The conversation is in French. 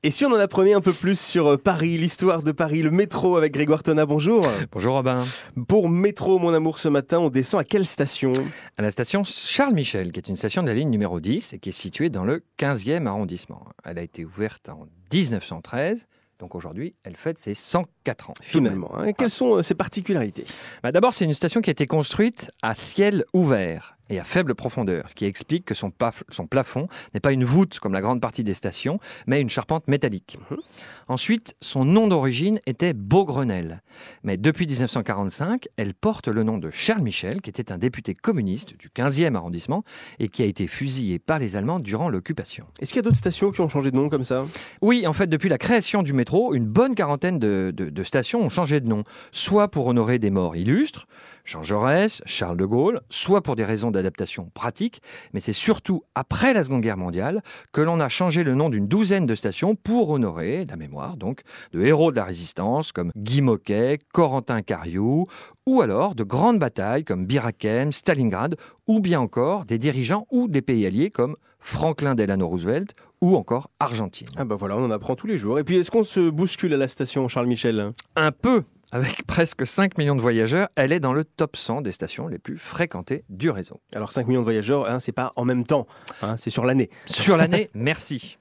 Et si on en apprenait un peu plus sur Paris, l'histoire de Paris, le métro avec Grégoire Tonnat, bonjour. Bonjour Robin. Pour Métro, mon amour, ce matin, on descend à quelle station ? À la station Charles Michel, qui est une station de la ligne numéro 10 et qui est située dans le 15e arrondissement. Elle a été ouverte en 1913. Donc aujourd'hui, elle fête ses 104 ans. Finalement, hein. Quelles sont ses particularités ? D'abord, c'est une station qui a été construite à ciel ouvert et à faible profondeur, ce qui explique que son plafond n'est pas une voûte comme la grande partie des stations, mais une charpente métallique. Ensuite, son nom d'origine était Beaugrenelle. Mais depuis 1945, elle porte le nom de Charles Michel, qui était un député communiste du 15e arrondissement et qui a été fusillé par les Allemands durant l'occupation. Est-ce qu'il y a d'autres stations qui ont changé de nom comme ça ? Oui, en fait, depuis la création du métro, une bonne quarantaine de stations ont changé de nom, soit pour honorer des morts illustres, Jean Jaurès, Charles de Gaulle, soit pour des raisons d'adaptation pratique, mais c'est surtout après la Seconde Guerre mondiale que l'on a changé le nom d'une douzaine de stations pour honorer la mémoire donc de héros de la résistance comme Guy Moquet, Corentin Cariou, ou alors de grandes batailles comme Bir Hakeim, Stalingrad, ou bien encore des dirigeants ou des pays alliés comme Franklin Delano Roosevelt ou encore Argentine. Ah bah voilà, on en apprend tous les jours. Et puis, est-ce qu'on se bouscule à la station Charles Michel ? Un peu. Avec presque 5 millions de voyageurs, elle est dans le top 100 des stations les plus fréquentées du réseau. Alors 5 millions de voyageurs, hein, c'est pas en même temps, hein, c'est sur l'année. Sur l'année, merci.